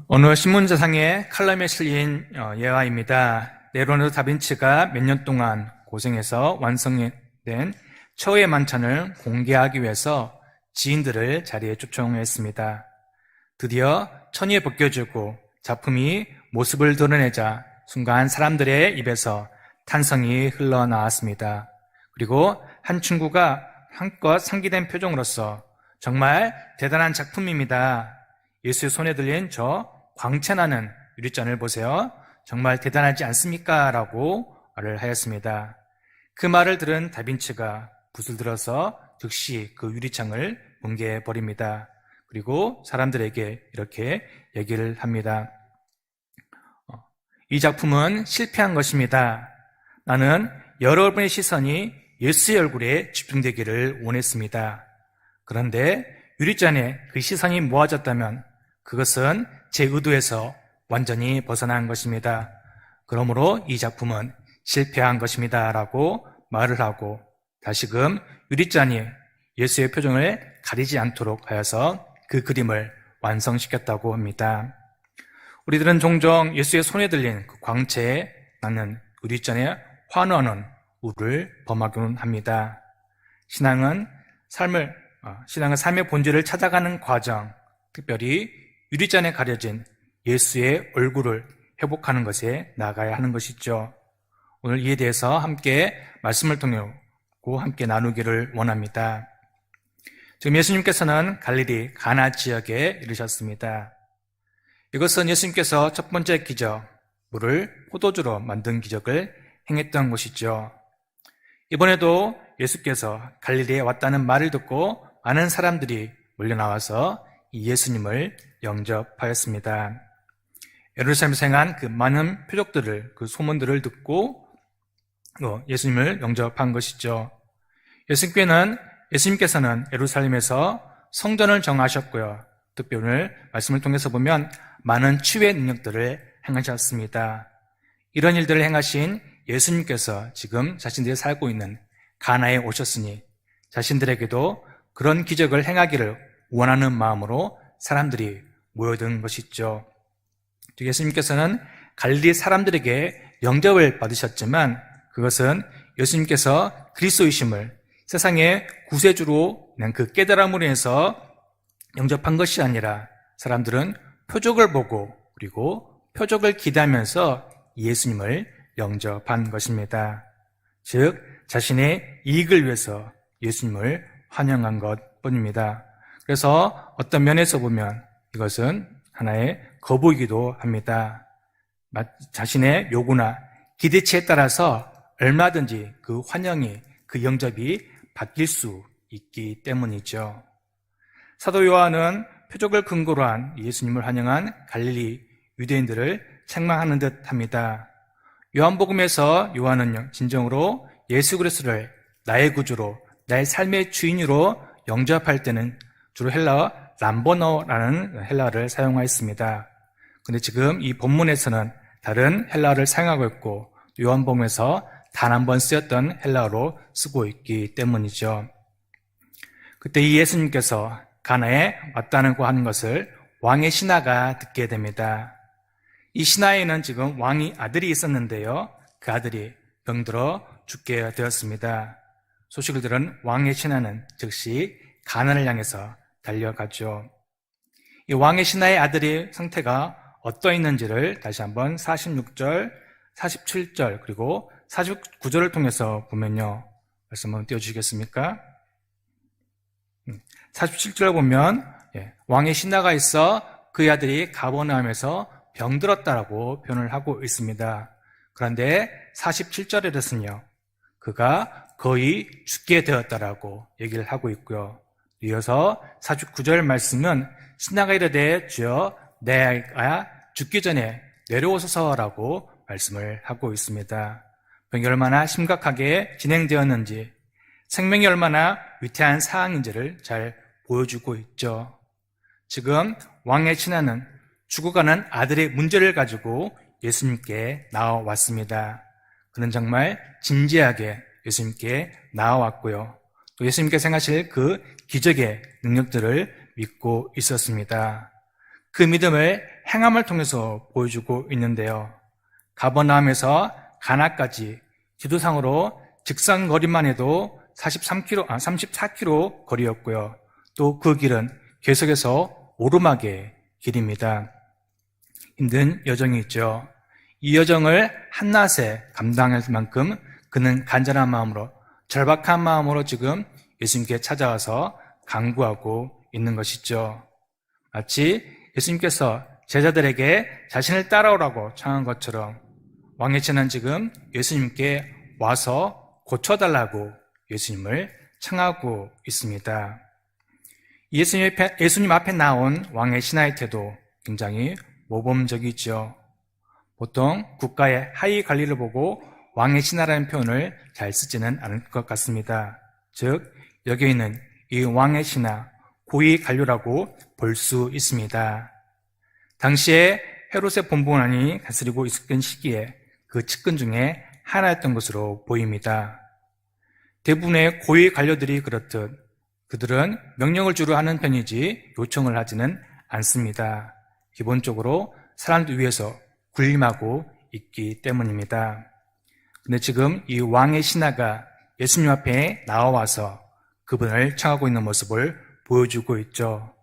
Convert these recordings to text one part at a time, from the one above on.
오늘 신문지상의 칼럼에 실린 예화입니다. 레오나르도 다빈치가 몇 년 동안 고생해서 완성된 최후의 만찬을 공개하기 위해서 지인들을 자리에 초청했습니다. 드디어 천이 벗겨지고 작품이 모습을 드러내자 순간 사람들의 입에서 탄성이 흘러나왔습니다. 그리고 한 친구가 한껏 상기된 표정으로서 정말 대단한 작품입니다. 예수의 손에 들린 저 광채나는 유리잔을 보세요. 정말 대단하지 않습니까? 라고 말을 하였습니다. 그 말을 들은 다빈치가 붓을 들어서 즉시 그 유리창을 뭉개버립니다. 그리고 사람들에게 이렇게 얘기를 합니다. 이 작품은 실패한 것입니다. 나는 여러분의 시선이 예수의 얼굴에 집중되기를 원했습니다. 그런데 유리잔에 그 시선이 모아졌다면 그것은 제 의도에서 완전히 벗어난 것입니다. 그러므로 이 작품은 실패한 것입니다. 라고 말을 하고 다시금 유리잔이 예수의 표정을 가리지 않도록 하여서 그 그림을 완성시켰다고 합니다. 우리들은 종종 예수의 손에 들린 그 광채에 나는 유리잔에 환호하는 우를 범하곤 합니다. 신앙은 삶의 본질을 찾아가는 과정, 특별히 유리잔에 가려진 예수의 얼굴을 회복하는 것에 나아가야 하는 것이죠. 오늘 이에 대해서 함께 말씀을 통해 함께 나누기를 원합니다. 지금 예수님께서는 갈릴리 가나 지역에 이르셨습니다. 이것은 예수님께서 첫 번째 기적, 물을 포도주로 만든 기적을 행했던 곳이죠. 이번에도 예수께서 갈릴리에 왔다는 말을 듣고 많은 사람들이 몰려나와서 이 예수님을 영접하였습니다. 예루살렘에서 행한 그 많은 표적들을, 그 소문들을 듣고 예수님을 영접한 것이죠. 예수님께서는 예루살렘에서 성전을 정하셨고요. 특별히 오늘 말씀을 통해서 보면 많은 치유의 능력들을 행하셨습니다. 이런 일들을 행하신 예수님께서 지금 자신들이 살고 있는 가나에 오셨으니 자신들에게도 그런 기적을 행하기를 원하는 마음으로 사람들이 모여든 것이죠. 예수님께서는 갈릴리 사람들에게 영접을 받으셨지만 그것은 예수님께서 그리스도이심을 세상의 구세주로 그 깨달음으로 인해서 영접한 것이 아니라 사람들은 표적을 보고 그리고 표적을 기대하면서 예수님을 영접한 것입니다. 즉 자신의 이익을 위해서 예수님을 환영한 것뿐입니다. 그래서 어떤 면에서 보면 이것은 하나의 거부이기도 합니다. 자신의 요구나 기대치에 따라서 얼마든지 그 환영이, 그 영접이 바뀔 수 있기 때문이죠. 사도 요한은 표적을 근거로 한 예수님을 환영한 갈릴리 유대인들을 책망하는 듯 합니다. 요한복음에서 요한은 진정으로 예수 그리스도를 나의 구주로, 나의 삶의 주인으로 영접할 때는 주로 헬라어 람보노라는 헬라어를 사용하였습니다. 그런데 지금 이 본문에서는 다른 헬라어를 사용하고 있고 요한복음에서 단 한 번 쓰였던 헬라어로 쓰고 있기 때문이죠. 그때 이 예수님께서 가나에 왔다고 하는 것을 왕의 신하가 듣게 됩니다. 이 신하에는 지금 왕의 아들이 있었는데요. 그 아들이 병들어 죽게 되었습니다. 소식을 들은 왕의 신하는 즉시 가나를 향해서 달려가죠. 이 왕의 신하의 아들의 상태가 어떠했는지를 다시 한번 46절, 47절 그리고 49절을 통해서 보면요. 말씀 한번 띄워주시겠습니까? 47절을 보면 왕의 신하가 있어 그의 아들이 가버나움에서 병들었다라고 표현을 하고 있습니다. 그런데 47절에서는요. 그가 거의 죽게 되었다라고 얘기를 하고 있고요. 이어서 49절 말씀은 신하가 이르되 주여 내 아이가 죽기 전에 내려오소서라고 말씀을 하고 있습니다. 병이 얼마나 심각하게 진행되었는지 생명이 얼마나 위태한 사항인지를 잘 보여주고 있죠. 지금 왕의 신하는 죽어가는 아들의 문제를 가지고 예수님께 나와왔습니다. 그는 정말 진지하게 예수님께 나와왔고요. 또 예수님께서 행하실 그 기적의 능력들을 믿고 있었습니다. 그 믿음을 행함을 통해서 보여주고 있는데요. 가버나움에서 가나까지 지도상으로 직선 거리만 해도 34km 거리였고요. 또 그 길은 계속해서 오르막의 길입니다. 힘든 여정이 있죠. 이 여정을 한낮에 감당할 만큼 그는 간절한 마음으로, 절박한 마음으로 지금 예수님께 찾아와서 간구하고 있는 것이죠. 마치 예수님께서 제자들에게 자신을 따라오라고 청한 것처럼 왕의 신은 지금 예수님께 와서 고쳐달라고 예수님을 청하고 있습니다. 예수님 앞에 나온 왕의 신하의 태도 굉장히 모범적이죠. 보통 국가의 하위 관리를 보고 왕의 신하라는 표현을 잘 쓰지는 않을 것 같습니다. 즉 여기 있는 이 왕의 신하, 고위 관료라고 볼 수 있습니다. 당시에 헤롯의 본본왕이 다스리고 있었던 시기에 그 측근 중에 하나였던 것으로 보입니다. 대부분의 고위 관료들이 그렇듯 그들은 명령을 주로 하는 편이지 요청을 하지는 않습니다. 기본적으로 사람들 위해서 군림하고 있기 때문입니다. 근데 지금 이 왕의 신하가 예수님 앞에 나와서 그분을 청하고 있는 모습을 보여주고 있죠.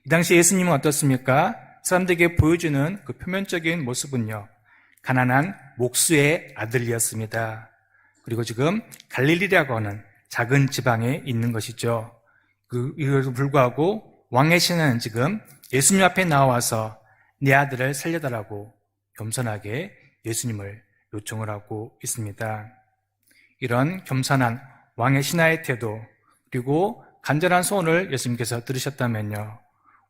이 당시 예수님은 어떻습니까? 사람들에게 보여주는 그 표면적인 모습은요, 가난한 목수의 아들이었습니다. 그리고 지금 갈릴리라고 하는 작은 지방에 있는 것이죠. 이것에도 불구하고 왕의 신하는 지금 예수님 앞에 나와서 내 아들을 살려달라고 겸손하게 예수님을 요청을 하고 있습니다. 이런 겸손한 왕의 신하의 태도, 그리고 간절한 소원을 예수님께서 들으셨다면요,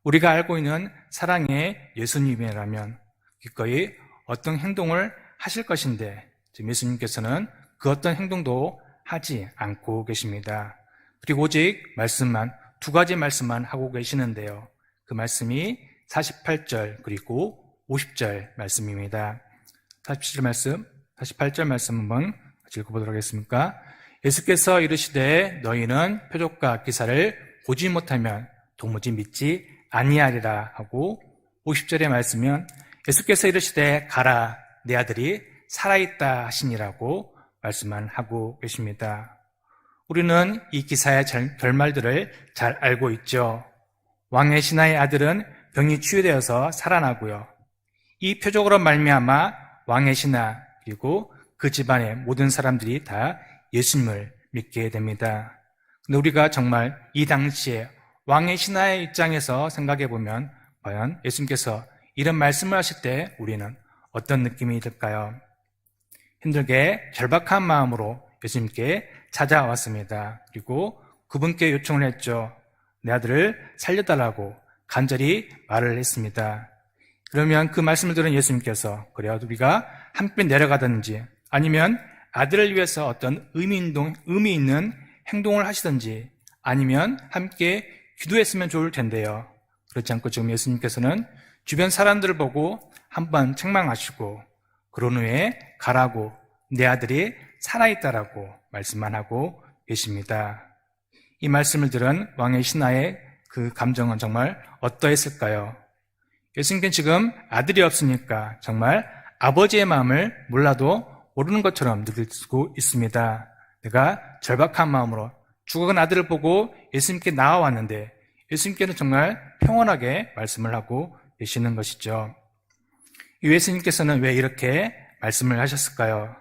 우리가 알고 있는 사랑의 예수님이라면 기꺼이 어떤 행동을 하실 것인데 지금 예수님께서는 그 어떤 행동도 하지 않고 계십니다. 그리고 오직 말씀만, 두 가지 말씀만 하고 계시는데요. 그 말씀이 48절 그리고 50절 말씀입니다. 48절 말씀 한번 읽어보도록 하겠습니다. 예수께서 이르시되 너희는 표적과 기사를 보지 못하면 도무지 믿지 아니하리라 하고, 50절의 말씀은 예수께서 이르시되 가라 내 아들이 살아있다 하시니라고 말씀만 하고 계십니다. 우리는 이 기사의 결말들을 잘 알고 있죠. 왕의 신하의 아들은 병이 치유되어서 살아나고요. 이 표적으로 말미암아 왕의 신하 그리고 그 집안의 모든 사람들이 다 예수님을 믿게 됩니다. 근데 우리가 정말 이 당시에 왕의 신하의 입장에서 생각해 보면 과연 예수님께서 이런 말씀을 하실 때 우리는 어떤 느낌이 들까요? 힘들게 절박한 마음으로 예수님께 찾아왔습니다. 그리고 그분께 요청을 했죠. 내 아들을 살려달라고 간절히 말을 했습니다. 그러면 그 말씀을 들은 예수님께서 그래야 우리가 함께 내려가든지 아니면 아들을 위해서 어떤 의미 있는 행동을 하시든지 아니면 함께 기도했으면 좋을 텐데요. 그렇지 않고 지금 예수님께서는 주변 사람들을 보고 한번 책망하시고 그런 후에 가라고 내 아들이 살아있다라고 말씀만 하고 계십니다. 이 말씀을 들은 왕의 신하의 그 감정은 정말 어떠했을까요? 예수님께는 지금 아들이 없으니까 정말 아버지의 마음을 몰라도 모르는 것처럼 느끼고 있습니다. 내가 절박한 마음으로 죽어간 아들을 보고 예수님께 나와왔는데 예수님께는 정말 평온하게 말씀을 하고 계시는 것이죠. 예수님께서는 왜 이렇게 말씀을 하셨을까요?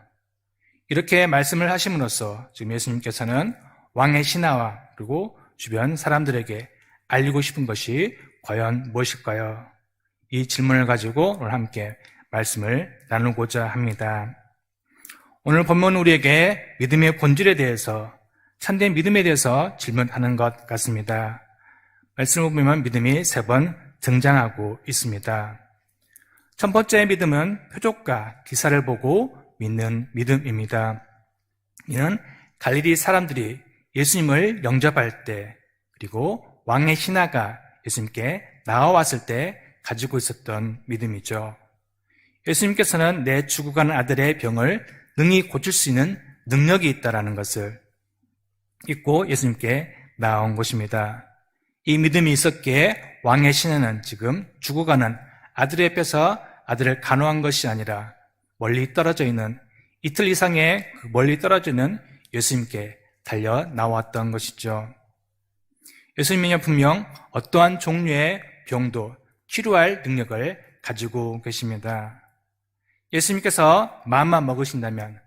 이렇게 말씀을 하심으로써 지금 예수님께서는 왕의 신하와 그리고 주변 사람들에게 알리고 싶은 것이 과연 무엇일까요? 이 질문을 가지고 오늘 함께 말씀을 나누고자 합니다. 오늘 본문은 우리에게 믿음의 본질에 대해서, 참된 믿음에 대해서 질문하는 것 같습니다. 말씀을 보면 믿음이 3번 등장하고 있습니다. 첫 번째 믿음은 표적과 기사를 보고 믿는 믿음입니다. 이는 갈릴리 사람들이 예수님을 영접할 때 그리고 왕의 신하가 예수님께 나와왔을 때 가지고 있었던 믿음이죠. 예수님께서는 내 죽어가는 아들의 병을 능히 고칠 수 있는 능력이 있다는 것을 믿고 예수님께 나온 것입니다. 이 믿음이 있었기에 왕의 신하는 지금 죽어가는 아들의 뼈에서 아들을 간호한 것이 아니라 멀리 떨어져 있는, 이틀 이상의 멀리 떨어져 있는 예수님께 달려 나왔던 것이죠. 예수님은요, 분명 어떠한 종류의 병도 치료할 능력을 가지고 계십니다. 예수님께서 마음만 먹으신다면,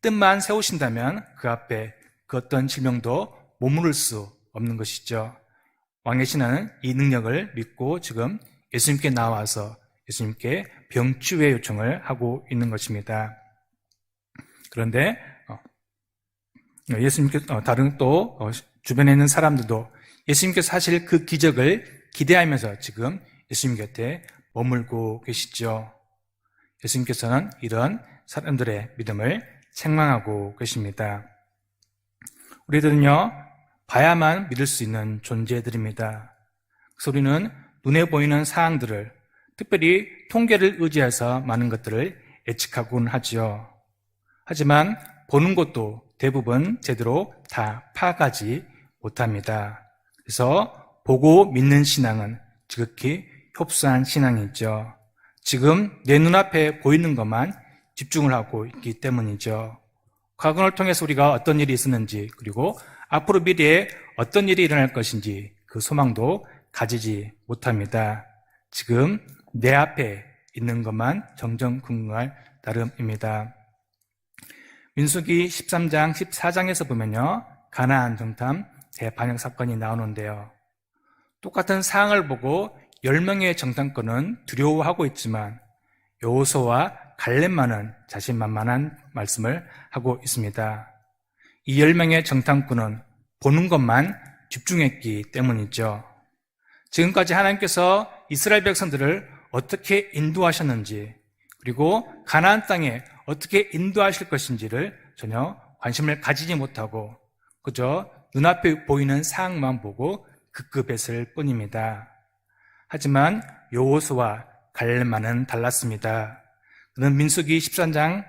뜻만 세우신다면 그 앞에 그 어떤 질병도 머무를 수 없는 것이죠. 왕의 신하는 이 능력을 믿고 지금 예수님께 나와서 예수님께 병치유의 요청을 하고 있는 것입니다. 그런데 예수님께서 다른 또 주변에 있는 사람들도 예수님께서 하실 그 기적을 기대하면서 지금 예수님 곁에 머물고 계시죠. 예수님께서는 이런 사람들의 믿음을 책망하고 계십니다. 우리들은요, 봐야만 믿을 수 있는 존재들입니다. 그래서 우리는 눈에 보이는 사항들을, 특별히 통계를 의지해서 많은 것들을 예측하곤 하지요. 하지만 보는 것도 대부분 제대로 다 파악하지 못합니다. 그래서 보고 믿는 신앙은 지극히 협소한 신앙이죠. 지금 내 눈앞에 보이는 것만 집중을 하고 있기 때문이죠. 과거를 통해서 우리가 어떤 일이 있었는지, 그리고 앞으로 미래에 어떤 일이 일어날 것인지 그 소망도 가지지 못합니다. 지금 내 앞에 있는 것만 정정긍긍할 따름입니다. 민수기 13장, 14장에서 보면요, 가나안 정탐 대반역 사건이 나오는데요. 똑같은 사항을 보고 10명의 정탐꾼은 두려워하고 있지만 여호수아와 갈렙만은 자신만만한 말씀을 하고 있습니다. 이 10명의 정탐꾼은 보는 것만 집중했기 때문이죠. 지금까지 하나님께서 이스라엘 백성들을 어떻게 인도하셨는지, 그리고 가나안 땅에 어떻게 인도하실 것인지를 전혀 관심을 가지지 못하고 그저 눈앞에 보이는 사항만 보고 급급했을 뿐입니다. 하지만 여호수아와 갈렙만은 달랐습니다. 그는 민수기 14장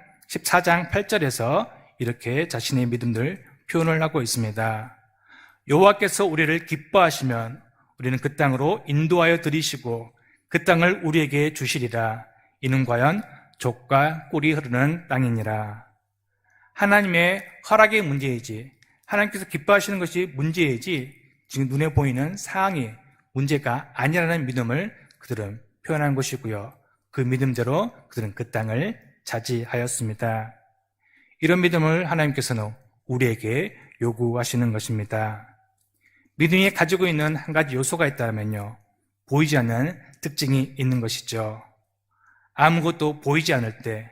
8절에서 이렇게 자신의 믿음을 표현을 하고 있습니다. 여호와께서 우리를 기뻐하시면 우리는 그 땅으로 인도하여 들이시고 그 땅을 우리에게 주시리라. 이는 과연 족과 꿀이 흐르는 땅이니라. 하나님의 허락의 문제이지, 하나님께서 기뻐하시는 것이 문제이지 지금 눈에 보이는 사항이 문제가 아니라는 믿음을 그들은 표현한 것이고요. 그 믿음대로 그들은 그 땅을 차지하였습니다. 이런 믿음을 하나님께서는 우리에게 요구하시는 것입니다. 믿음이 가지고 있는 한 가지 요소가 있다면요, 보이지 않는 특징이 있는 것이죠. 아무것도 보이지 않을 때,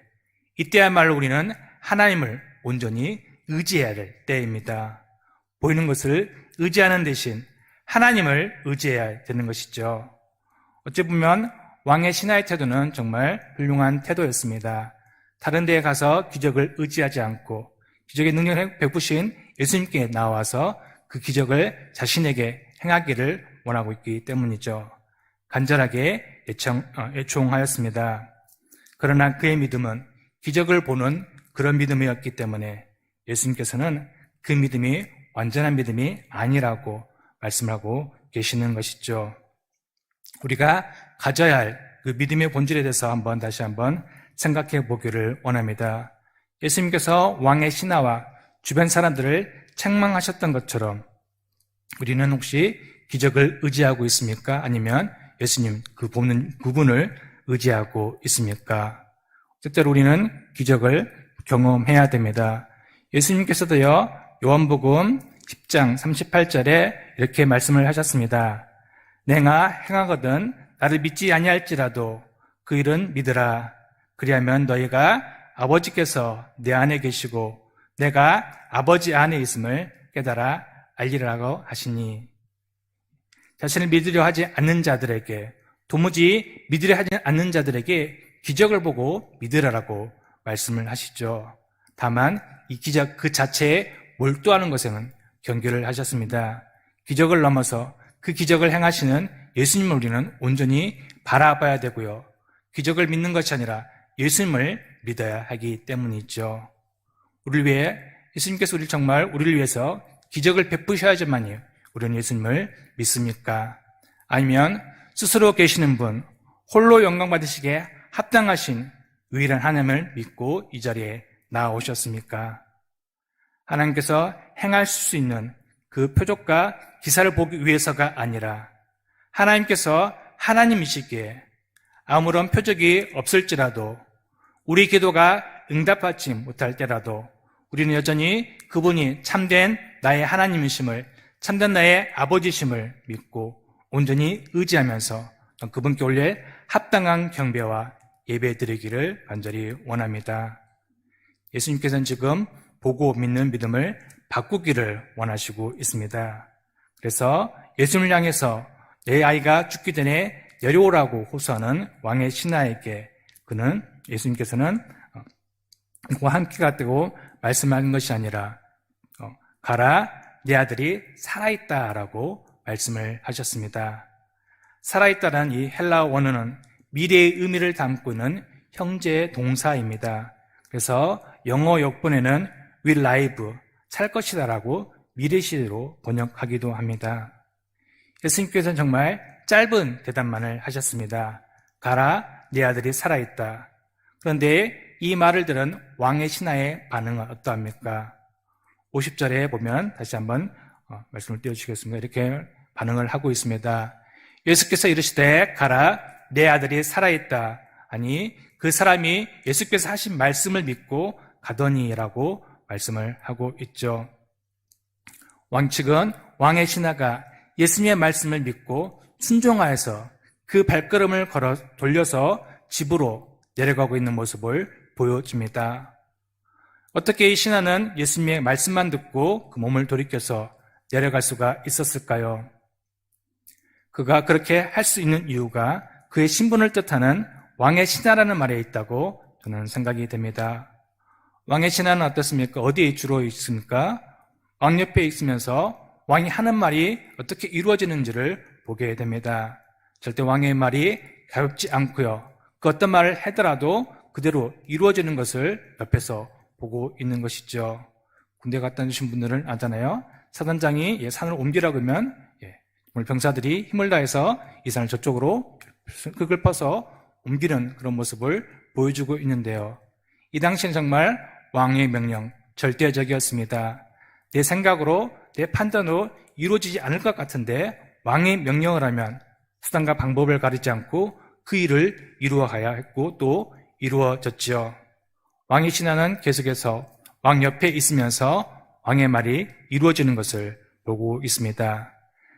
이때야말로 우리는 하나님을 온전히 의지해야 될 때입니다. 보이는 것을 의지하는 대신 하나님을 의지해야 되는 것이죠. 어찌 보면 왕의 신하의 태도는 정말 훌륭한 태도였습니다. 다른 데에 가서 기적을 의지하지 않고 기적의 능력을 베푸신 예수님께 나와서 그 기적을 자신에게 행하기를 원하고 있기 때문이죠. 간절하게 애청하였습니다. 그러나 그의 믿음은 기적을 보는 그런 믿음이었기 때문에 예수님께서는 그 믿음이 완전한 믿음이 아니라고 말씀을 하고 계시는 것이죠. 우리가 가져야 할 그 믿음의 본질에 대해서 다시 한번 생각해 보기를 원합니다. 예수님께서 왕의 신하와 주변 사람들을 책망하셨던 것처럼 우리는 혹시 기적을 의지하고 있습니까? 아니면 예수님 그 부분을 의지하고 있습니까? 때때로 우리는 기적을 경험해야 됩니다. 예수님께서도요, 요한복음 10장 38절에 이렇게 말씀을 하셨습니다. 내가 행하거든 나를 믿지 아니할지라도 그 일은 믿으라. 그리하면 너희가 아버지께서 내 안에 계시고 내가 아버지 안에 있음을 깨달아 알리라고 하시니, 자신을 믿으려 하지 않는 자들에게, 도무지 믿으려 하지 않는 자들에게 기적을 보고 믿으라라고 말씀을 하시죠. 다만 이 기적 그 자체에 몰두하는 것에는 경계를 하셨습니다. 기적을 넘어서 그 기적을 행하시는 예수님을 우리는 온전히 바라봐야 되고요. 기적을 믿는 것이 아니라 예수님을 믿어야 하기 때문이죠. 우리를 위해, 예수님께서 우리를 위해서 기적을 베푸셔야지만이 우리는 예수님을 믿습니까? 아니면 스스로 계시는 분, 홀로 영광 받으시기에 합당하신 유일한 하나님을 믿고 이 자리에 나아오셨습니까? 하나님께서 행하실 수 있는 그 표적과 기사를 보기 위해서가 아니라 하나님께서 하나님이시기에 아무런 표적이 없을지라도 우리 기도가 응답받지 못할 때라도 우리는 여전히 그분이 참된 나의 하나님이심을, 참된 나의 아버지심을 믿고 온전히 의지하면서 그분께 올릴 합당한 경배와 예배 드리기를 간절히 원합니다. 예수님께서는 지금 보고 믿는 믿음을 바꾸기를 원하시고 있습니다. 그래서 예수님을 향해서 내 아이가 죽기 전에 내려오라고 호소하는 왕의 신하에게 그는 예수님께서는 그와 함께 갔다고 말씀하는 것이 아니라 가라 내 아들이 살아있다라고 말씀을 하셨습니다. 살아있다는 이 헬라어 원어는 미래의 의미를 담고 있는 형제 동사입니다. 그래서 영어 역본에는 will live, 살 것이다라고 미래시로 번역하기도 합니다. 예수님께서는 정말 짧은 대답만을 하셨습니다. 가라, 내 아들이 살아있다. 그런데 이 말을 들은 왕의 신하의 반응은 어떠합니까? 50절에 보면 다시 한번 말씀을 띄워주시겠습니다. 이렇게 반응을 하고 있습니다. 예수께서 이르시되 가라, 내 아들이 살아있다. 아니 그 사람이 예수께서 하신 말씀을 믿고 가더니라고 말씀을 하고 있죠. 왕측은 왕의 신하가 예수님의 말씀을 믿고 순종하여서 그 발걸음을 걸어 돌려서 집으로 내려가고 있는 모습을 보여줍니다. 어떻게 이 신하는 예수님의 말씀만 듣고 그 몸을 돌이켜서 내려갈 수가 있었을까요? 그가 그렇게 할 수 있는 이유가 그의 신분을 뜻하는 왕의 신하라는 말에 있다고 저는 생각이 됩니다. 왕의 신하는 어떻습니까? 어디에 주로 있습니까? 왕 옆에 있으면서 왕이 하는 말이 어떻게 이루어지는지를 보게 됩니다. 절대 왕의 말이 가볍지 않고요. 그 어떤 말을 하더라도 그대로 이루어지는 것을 옆에서 보고 있는 것이죠. 군대 갔다 오신 분들은 아잖아요. 사단장이 산을 옮기라고 하면 병사들이 힘을 다해서 이 산을 저쪽으로 흙을 퍼서 옮기는 그런 모습을 보여주고 있는데요. 이 당시엔 정말 왕의 명령 절대적이었습니다. 내 생각으로 내 판단으로 이루어지지 않을 것 같은데 왕의 명령을 하면 수단과 방법을 가리지 않고 그 일을 이루어가야 했고 또 이루어졌지요. 왕의 신하는 계속해서 왕 옆에 있으면서 왕의 말이 이루어지는 것을 보고 있습니다.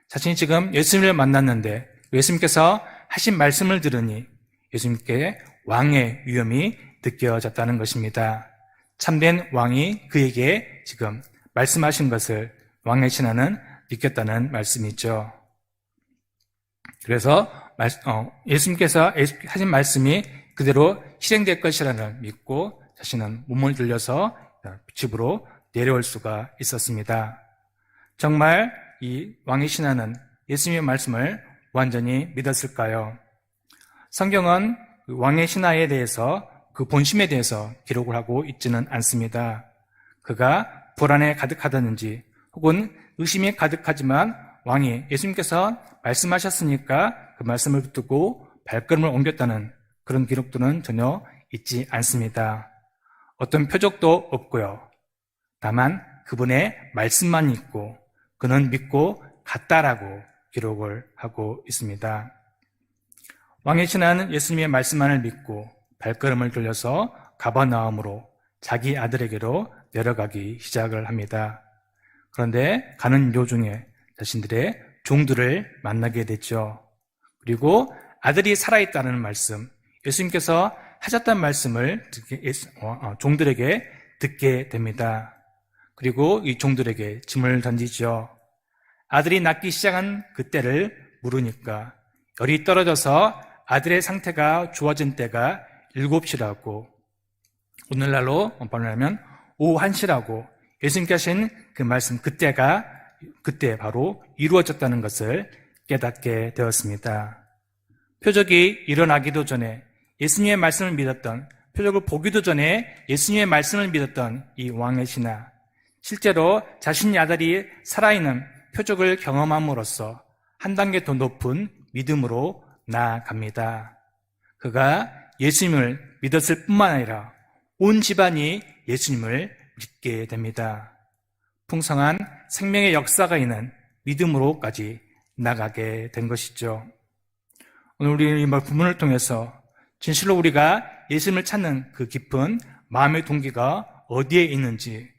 자신이 지금 예수님을 만났는데 예수님께서 하신 말씀을 들으니 예수님께 왕의 위엄이 느껴졌다는 것입니다. 참된 왕이 그에게 지금 말씀하신 것을 왕의 신하는 느꼈다는 말씀이죠. 그래서 예수님께서 하신 말씀이 그대로 실행될 것이라는 믿고 자신은 몸을 들려서 집으로 내려올 수가 있었습니다. 정말 이 왕의 신하는 예수님의 말씀을 완전히 믿었을까요? 성경은 왕의 신하에 대해서 그 본심에 대해서 기록을 하고 있지는 않습니다. 그가 불안에 가득하다든지 혹은 의심이 가득하지만 왕이 예수님께서 말씀하셨으니까 그 말씀을 붙들고 발걸음을 옮겼다는 그런 기록들은 전혀 있지 않습니다. 어떤 표적도 없고요. 다만 그분의 말씀만 있고 그는 믿고 갔다라고 기록을 하고 있습니다. 왕의 신하는 예수님의 말씀만을 믿고 발걸음을 돌려서 가버나움으로 자기 아들에게로 내려가기 시작을 합니다. 그런데 가는 도중에 자신들의 종들을 만나게 됐죠. 그리고 아들이 살아있다는 말씀, 예수님께서 하셨다는 말씀을 종들에게 듣게 됩니다. 그리고 이 종들에게 짐을 던지죠. 아들이 낳기 시작한 그때를 물으니까 열이 떨어져서 아들의 상태가 좋아진 때가 7시라고, 오늘날로 번역하면 오후 1시라고 예수님께 하신 그 말씀 그때 바로 이루어졌다는 것을 깨닫게 되었습니다. 표적이 일어나기도 전에 예수님의 말씀을 믿었던, 표적을 보기도 전에 예수님의 말씀을 믿었던 이 왕의 신하, 실제로 자신의 아들이 살아있는 표적을 경험함으로써 한 단계 더 높은 믿음으로 나아갑니다. 그가 예수님을 믿었을 뿐만 아니라 온 집안이 예수님을 믿게 됩니다. 풍성한 생명의 역사가 있는 믿음으로까지 나가게 된 것이죠. 오늘 우리 이 본문을 통해서 진실로 우리가 예수님을 찾는 그 깊은 마음의 동기가 어디에 있는지,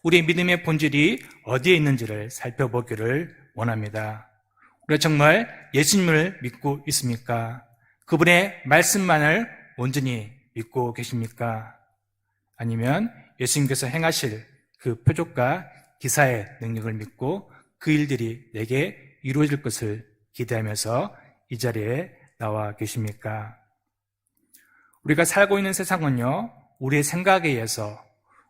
우리의 믿음의 본질이 어디에 있는지를 살펴보기를 원합니다. 우리가 정말 예수님을 믿고 있습니까? 그분의 말씀만을 온전히 믿고 계십니까? 아니면 예수님께서 행하실 그 표적과 기사의 능력을 믿고 그 일들이 내게 이루어질 것을 기대하면서 이 자리에 나와 계십니까? 우리가 살고 있는 세상은요, 우리의 생각에 의해서,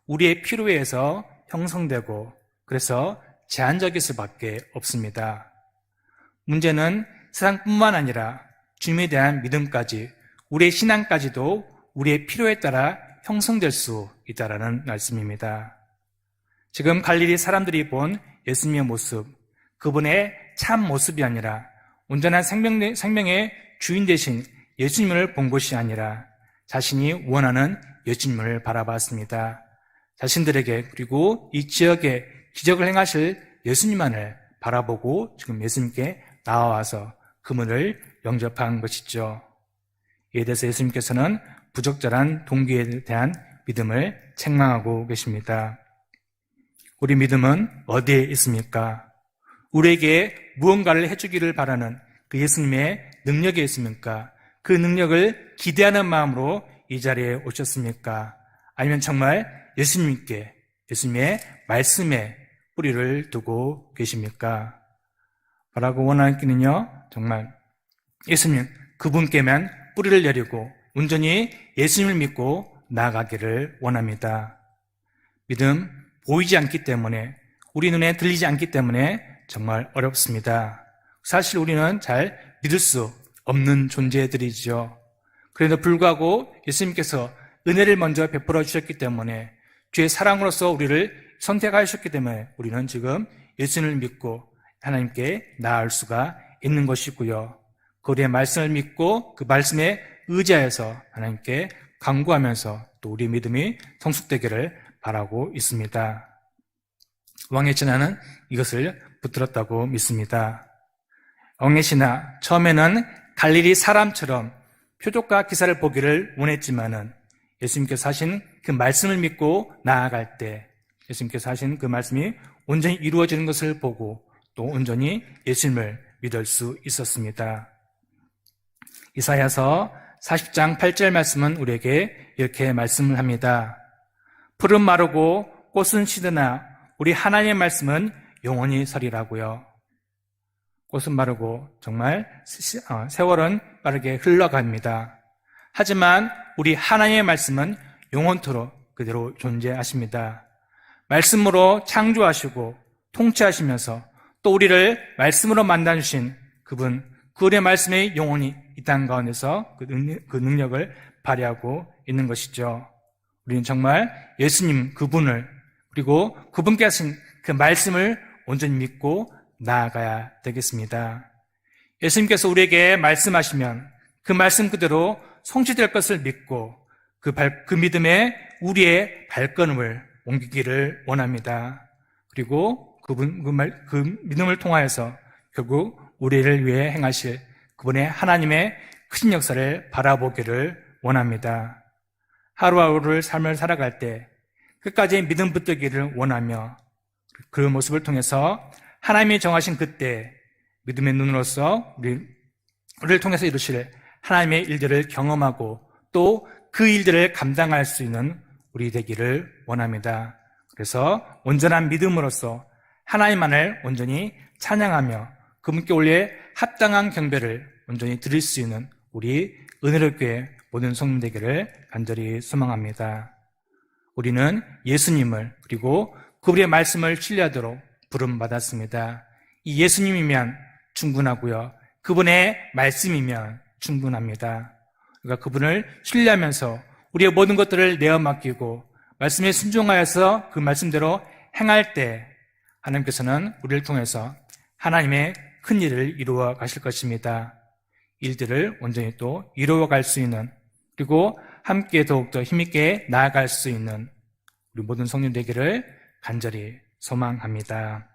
우리의 필요에 의해서 형성되고 그래서 제한적일 수밖에 없습니다. 문제는 세상뿐만 아니라 주님에 대한 믿음까지, 우리의 신앙까지도 우리의 필요에 따라 형성될 수 있다는 말씀입니다. 지금 갈릴리 사람들이 본 예수님의 모습, 그분의 참 모습이 아니라 온전한 생명의 주인 되신 예수님을 본 것이 아니라 자신이 원하는 예수님을 바라봤습니다. 자신들에게 그리고 이 지역에 기적을 행하실 예수님만을 바라보고 지금 예수님께 나와서 그분을 영접한 것이죠. 이에 대해서 예수님께서는 부적절한 동기에 대한 믿음을 책망하고 계십니다. 우리 믿음은 어디에 있습니까? 우리에게 무언가를 해주기를 바라는 그 예수님의 능력에 있습니까? 그 능력을 기대하는 마음으로 이 자리에 오셨습니까? 아니면 정말 예수님께, 예수님의 말씀에 뿌리를 두고 계십니까? 바라고 원하기는요, 정말 예수님, 그분께만 뿌리를 내리고 온전히 예수님을 믿고 나아가기를 원합니다. 믿음, 보이지 않기 때문에, 우리 눈에 들리지 않기 때문에 정말 어렵습니다. 사실 우리는 잘 믿을 수 없는 존재들이죠. 그래도 불구하고 예수님께서 은혜를 먼저 베풀어 주셨기 때문에, 주의 사랑으로서 우리를 선택하셨기 때문에 우리는 지금 예수님을 믿고 하나님께 나아갈 수가 있는 것이고요. 그의 말씀을 믿고 그 말씀에 의지하여서 하나님께 간구하면서 또 우리의 믿음이 성숙되기를 바라고 있습니다. 왕의 신하는 이것을 붙들었다고 믿습니다. 왕의 신하, 처음에는 갈릴리 사람처럼 표적과 기사를 보기를 원했지만은 예수님께서 하신 그 말씀을 믿고 나아갈 때 예수님께서 하신 그 말씀이 온전히 이루어지는 것을 보고 또 온전히 예수님을 믿을 수 있었습니다. 이사야서 40장 8절 말씀은 우리에게 이렇게 말씀을 합니다. 풀은 마르고 꽃은 시드나 우리 하나님의 말씀은 영원히 서리라고요. 꽃은 마르고 정말 세월은 빠르게 흘러갑니다. 하지만 우리 하나님의 말씀은 영원토록 그대로 존재하십니다. 말씀으로 창조하시고 통치하시면서 또 우리를 말씀으로 만나주신 그분, 그분의 말씀이 영원히 이 땅 가운데서 그 능력을 발휘하고 있는 것이죠. 우리는 정말 예수님 그분을 그리고 그분께 하신 그 말씀을 온전히 믿고 나아가야 되겠습니다. 예수님께서 우리에게 말씀하시면 그 말씀 그대로 성취될 것을 믿고 그 믿음에 우리의 발걸음을 옮기기를 원합니다. 그리고 그 믿음을 통하여서 결국 우리를 위해 행하실 그분의 하나님의 큰 역사를 바라보기를 원합니다. 하루하루를 삶을 살아갈 때 끝까지 믿음 붙들기를 원하며 그 모습을 통해서 하나님이 정하신 그때 믿음의 눈으로서 우리를 통해서 이루실 하나님의 일들을 경험하고 또 그 일들을 감당할 수 있는 우리 되기를 원합니다. 그래서 온전한 믿음으로써 하나님만을 온전히 찬양하며 그분께 올리에 합당한 경배를 온전히 드릴 수 있는 우리 은혜를 교회 모든 성도 되기를 간절히 소망합니다. 우리는 예수님을 그리고 그분의 말씀을 신뢰하도록 부름받았습니다. 이 예수님이면 충분하고요. 그분의 말씀이면 충분합니다. 그러니까 그분을 신뢰하면서 우리의 모든 것들을 내어 맡기고 말씀에 순종하여서 그 말씀대로 행할 때 하나님께서는 우리를 통해서 하나님의 큰 일을 이루어 가실 것입니다. 일들을 온전히 또 이루어갈 수 있는, 그리고 함께 더욱더 힘있게 나아갈 수 있는 우리 모든 성령 되기를 간절히 소망합니다.